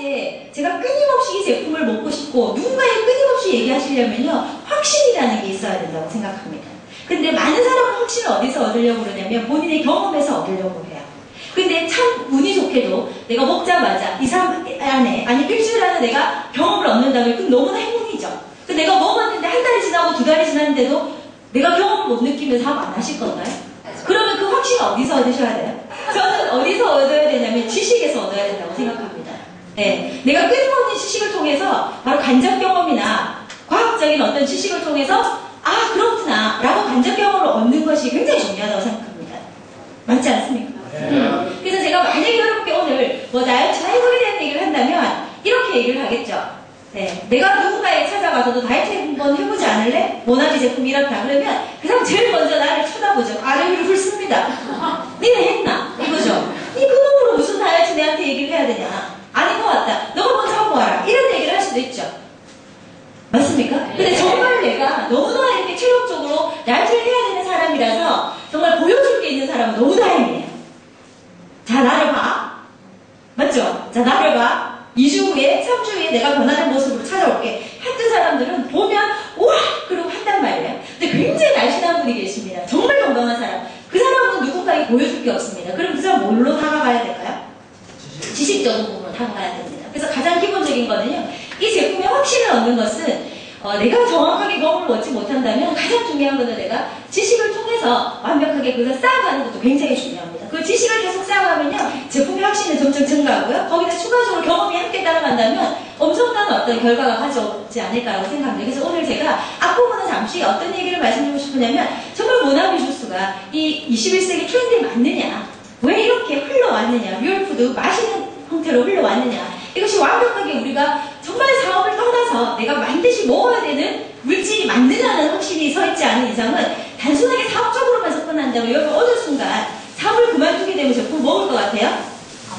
번째, 제가 끊임없이 이 제품을 먹고 싶고 누군가에게 끊임없이 얘기하시려면요, 확신이라는 게 있어야 된다고 생각합니다. 근데 많은 사람은 확신을 어디서 얻으려고 그러냐면 본인의 경험에서 얻으려고 해요. 근데 참 운이 좋게도 내가 먹자마자 2, 3 안에, 아니 일주일 안에 내가 경험을 얻는다면 그건 너무나 행운이죠. 내가 먹었는데 한 달이 지나고 2달이 지났는데도 내가 경험을 못 느끼면서 사업 안 하실 건가요? 그러면 그 확신을 어디서 얻으셔야 돼요? 저는 어디서 얻어야 되냐면 지식에서 얻어야 된다고 생각합니다. 네, 내가 끊임없는 지식을 통해서 바로 간접 경험이나 과학적인 어떤 지식을 통해서 아 그렇구나 라고 간접 경험을 얻는 것이 굉장히 중요하다고 생각합니다. 맞지 않습니까? 그래서 제가 만약에 여러분께 오늘 뭐 다이어트 해보에 대한 얘기를 한다면 이렇게 얘기를 하겠죠. 네, 내가 누군가에게 찾아가서도 다이어트 한번 해보지 않을래? 모나미 제품이 이렇다 그러면 그 사람 제일 먼저 나를 쳐다보죠. 아래위로 훑습니다. 니네 했나? 이거죠. 니 그놈으로 무슨 다이어트 내한테 얘기를 해야 되냐? 아닌 것 같다. 너가 먼저 하고 와라. 이런 얘기를 할 수도 있죠. 맞습니까? 근데 정말 내가 너무나 이렇게 체력적으로 다이어트를 해야 되는 사람이라서 정말 보여줄 게 있는 사람은 너무 다행이에요. 자, 나를 봐. 맞죠? 자, 나를 봐. 2주 후에, 3주 후에 내가 변하는 모습으로 찾아올게. 했던 사람들은 보면, 우와! 그러고 한단 말이에요. 근데 굉장히 날씬한 분이 계십니다. 정말 건강한 사람. 그 사람은 누군가에게 보여줄 게 없습니다. 그럼 그 사람 뭘로 다가가야 될까요? 지식적인 부분으로 다가가야 됩니다. 그래서 가장 기본적인 거는요, 이 제품의 확신을 얻는 것은 내가 정확하게 경험을 얻지 못한다면 가장 중요한 것은 내가 지식을 통해서 완벽하게 그걸 쌓아가는 것도 굉장히 중요합니다. 그 지식을 계속 쌓아가면요, 제품의 확신은 점점 증가하고요. 거기다 추가적으로 경험이 함께 따라간다면 엄청난 어떤 결과가 가져오지 않을까라고 생각합니다. 그래서 오늘 제가 앞부분은 잠시 어떤 얘기를 말씀드리고 싶으냐면 정말 모나미 주스가 이 21세기 트렌드에 맞느냐, 왜 이렇게 흘러왔느냐, 리얼푸드 맛있는 형태로 흘러왔느냐, 이것이 완벽하게 우리가 정말 사업을 떠나서 내가 반드시 먹어야 되는 물질이 맞느냐는 확신이 서 있지 않은 이상은 단순하게 사업적으로만 끝난다면 여러분 어느 순간 사업을 그만두게 되면 제품 먹을 것 같아요?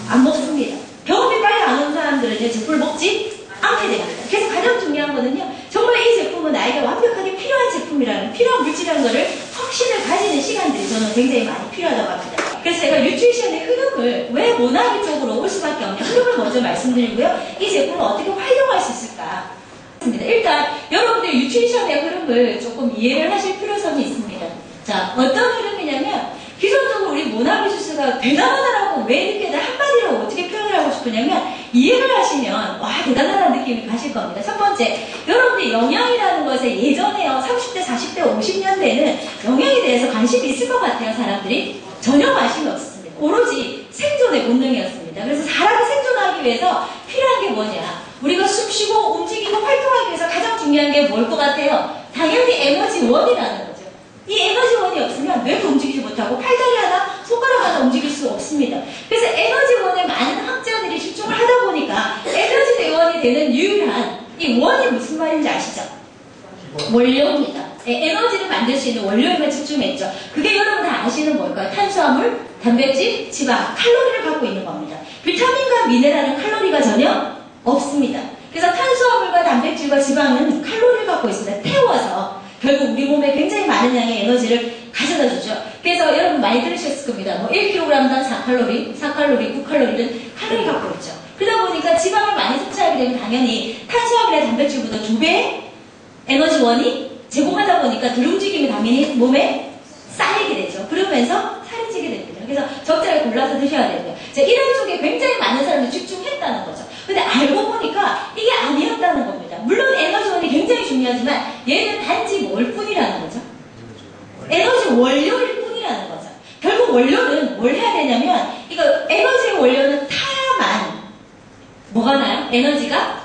안 먹습니다. 경험이 빨리 안 오는 사람들은 제품을 먹지 않게 됩니다. 그래서 가장 중요한 거는요, 정말 이 제품은 나에게 완벽하게 필요한 제품이라는, 필요한 물질이라는 것을 확신을 가지는 시간들이 저는 굉장히 많이 필요하다고 합니다. 그래서 제가 뉴트리션의 흐름을, 왜 모나미 쪽으로 올 수밖에 없냐, 흐름을 먼저 말씀드리고요, 이 제품을 어떻게 활용할 수 있을까. 일단 여러분들 뉴트리션의 흐름을 조금 이해를 하실 필요성이 있습니다. 자, 어떤 흐름이냐면 기존적으로 우리 모나미 주스가 대단하다라고 왜 느껴져 한마디로 어떻게 표현을 하고 싶으냐면 이해를 하시면 와 대단하다는 느낌이 가실 겁니다. 첫 번째, 여러분들 영양이라는 것에 예전에요 30대, 40대, 50년대는 영양에 대해서 관심이 있을 것 같아요. 사람들이 전혀 관심이 없었습니다. 오로지 생존의 본능이었습니다. 그래서 사람이 생존하기 위해서 필요한 게 뭐냐, 우리가 숨쉬고 움직이고 활동하기 위해서 가장 중요한 게 뭘 것 같아요? 당연히 에너지원이라는 거죠. 이 에너지원이 없으면 뇌도 움직이지 못하고 팔다리 하나, 손가락 하나 움직일 수 없습니다. 그래서 에너지원에 많은 학자들이 집중을 하다 보니까 에너지 대원이 되는 유일한 이 원이 무슨 말인지 아시죠? 원료입니다. 에너지를 만들 수 있는 원료에만 집중했죠. 그게 여러분 다 아시는 뭘까요? 탄수화물, 단백질, 지방, 칼로리를 갖고 있는 겁니다. 비타민과 미네랄은 칼로리가 전혀 없습니다. 그래서 탄수화물과 단백질과 지방은 칼로리를 갖고 있습니다. 태워서 결국 우리 몸에 굉장히 많은 양의 에너지를 가져다 주죠. 그래서 여러분 많이 들으셨을 겁니다. 뭐 1kg당 4칼로리, 4칼로리, 9칼로리는 칼로리 갖고 있죠. 그러다 보니까 지방을 많이 섭취하게 되면 당연히 탄수화물이나 단백질보다 2배 에너지원이 제공하다 보니까 들 움직임이 당연히 몸에 쌓이게 되죠. 그러면서 살이 찌게 됩니다. 그래서 적절하게 골라서 드셔야 되고요. 자, 이런 쪽에 굉장히 많은 사람들이 집중했다는 거죠. 근데 알고 보니까 이게 아니었다는 겁니다. 물론 에너지원이 굉장히 중요하지만 얘는 단지 뭘 뿐이라는 거죠. 에너지 원료일 뿐이라는 거죠. 결국 원료는 뭘 해야 되냐면 이거 에너지의 원료는 타야만 뭐가 나요? 에너지가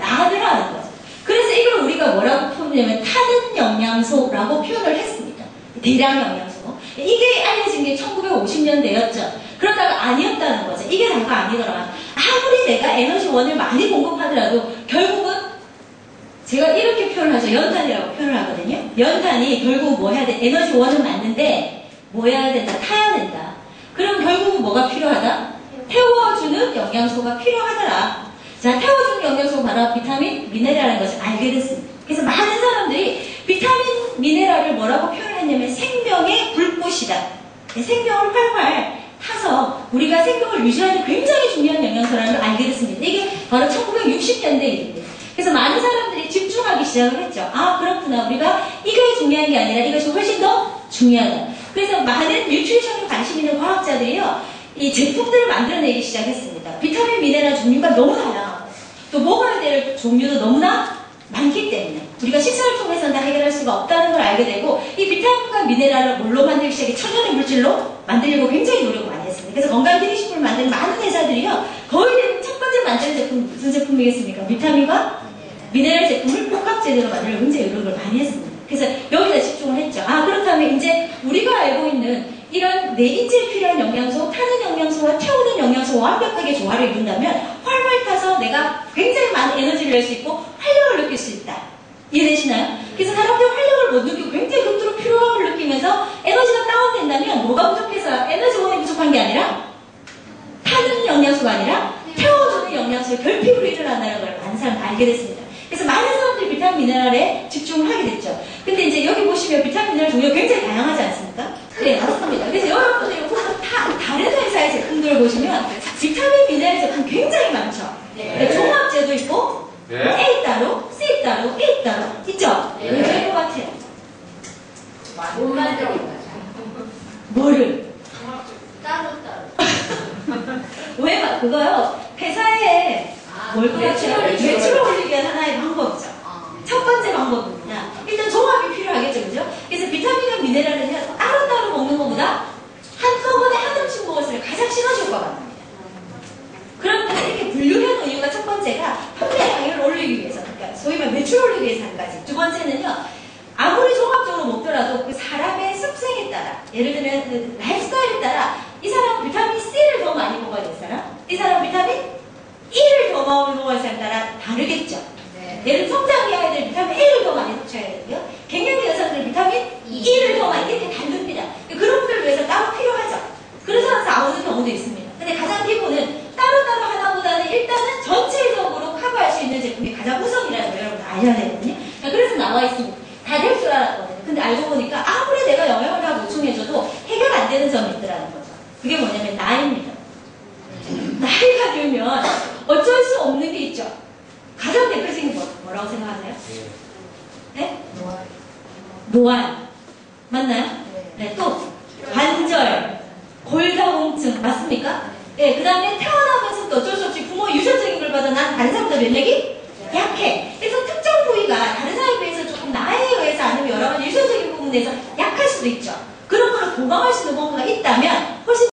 나가더라는 거죠. 그래서 이걸 우리가 뭐라고 표현하냐면 타는 영양소라고 표현을 했습니다. 대량 영양소. 이게 알려진 게 1950년대였죠. 그러다가 아니었다는 거죠. 이게 다가 아니더라. 아무리 내가 에너지원을 많이 공급하더라도 결국은 제가 이렇게 표현을 하죠. 연탄이라고 표현을 하거든요. 연탄이 결국 뭐 해야 돼? 에너지원은 맞는데 뭐 해야 된다? 타야 된다. 그럼 결국은 뭐가 필요하다? 태워주는 영양소가 필요하더라. 자, 태워주는 영양소가 바로 비타민, 미네랄이라는 것을 알게 됐습니다. 그래서 많은 사람들이 비타민, 미네랄을 뭐라고 표현했냐면 생명의 불꽃이다. 생명을 활활 타서 우리가 생명을 유지하는 굉장히 중요한 영양소라는 걸 알게 됐습니다. 이게 바로 1960년대 일입니다. 그래서 많은 사람들이 집중하기 시작을 했죠. 아, 그렇구나. 우리가 이게 중요한 게 아니라 이것이 훨씬 더 중요하다. 그래서 많은 뉴트리션에 관심 있는 과학자들이요, 이 제품들을 만들어내기 시작했습니다. 비타민, 미네랄 종류가 너무 다양하고, 또 먹어야 될 종류도 너무나 많기 때문에 우리가 식사를 통해서는 다 해결할 수가 없다는 걸 알게 되고, 이 비타민과 미네랄을 뭘로 만들기 시작해? 천연의 물질로 만들려고 굉장히 노력을 많이 했습니다. 그래서 건강 기능식품을 만드는 많은 회사들이요, 거의 대부분 첫 번째 만드는 제품 무슨 제품이겠습니까? 비타민과 미네랄 제품을 복합 제대로 만들려고 굉장히 노력을 많이 했습니다. 그래서 여기다 집중을 했죠. 아, 그렇다면 이제 우리가 알고 있는 이런 내 인체에 필요한 영양소, 타는 영양소와 태우는 영양소와 완벽하게 조화를 이룬다면 활활 타서 내가 굉장히 많은 에너지를 낼 수 있고 활력을 느낄 수 있다. 이해되시나요? 그래서 사람들이 활력을 못 느끼고 굉장히 극도로 피로함을 느끼면서 에너지가 다운된다면 뭐가 부족해서 에너지원이 부족한 게 아니라 타는 영양소가 아니라 태워주는 영양소의 결핍으로 일어난다는 걸 많은 사람들이 알게 됐습니다. 그래서 많은 사람들이 비타민 미네랄에 집중을 하게 됐죠. 근데 이제 여기 보시면 비타민 미네랄 종류가 굉장히 다양하지 않습니까? 네, 맞습니다. 그래서 여러분들이 다른 회사의 제품들을 보시면 비타민 미네랄 제품 굉장히 많죠. 네, 종합제도 있고, A 따로, C 따로, A 따로 있죠? 네. 왜 그럴 것 같아요? 못 만들어. 뭐를? 따로. 왜? 그거요, 회사에 뭘 매출을 올리기 위한 하나의 방법이죠. 첫 번째 방법입니다. 일단 종합이 필요하겠죠, 그죠? 그래서 비타민과 미네랄은요, 따로따로 먹는 것보다 한꺼번에 한 음식 먹을수록 가장 시너지 효과가 납니다. 그런데 이렇게 분류하는 이유가 첫 번째가 판매량을 올리기 위해서, 그러니까 소위 말 매출 올리기 위해서 한 가지. 두 번째는요, 아무리 종합적으로 먹더라도 그 사람의 습성에 따라, 예를 들면 그 라이프스타일에 따라 이 사람은 비타민 C를 더 많이 먹어야 될 사람, 이 사람은 비타민 E를 더 많이 먹어야 될 사람에 따라 다르겠죠. 네. 예를 들면 성장기 아이들 비타민 A를 더 많이 섭취해야 되고요. 갱년기 여성들 비타민 E를 더 많이, 이렇게 다릅니다. 그런 분들을 위해서 따로 필요하죠. 그래서 나오는 경우도 있습니다. 근데 가장 기본은 따로따로 하나보다는 일단은 전체적으로 커버할 수 있는 제품이 가장 우선이라는 걸 여러분 아셔야 되거든요. 그래서 나와 있습니다. 다 될 줄 알았거든요. 근데 알고 보니까 아무리 내가 영양을 다 보충해줘도 해결 안 되는 점이 있더라는 거죠. 그게 뭐냐면 나이입니다. 나이가 들면 어쩔 수 없는 게 있죠. 가장 대표적인 거 뭐라고 생각하세요? 네? 노안. 맞나요? 네. 또 관절, 골다공증 맞습니까? 네. 그 다음에 태어나면서 또 어쩔 수 없이 부모의 유전적인 걸 받아 난 다른 사람보다 면역이 약해. 그래서 특정 부위가 다른 사람에 비해서 조금 나이에 의해서 아니면 여러 가지 유전적인 부분에서 약할 수도 있죠. 그런 거를 보강할 수 있는 뭔가가 있다면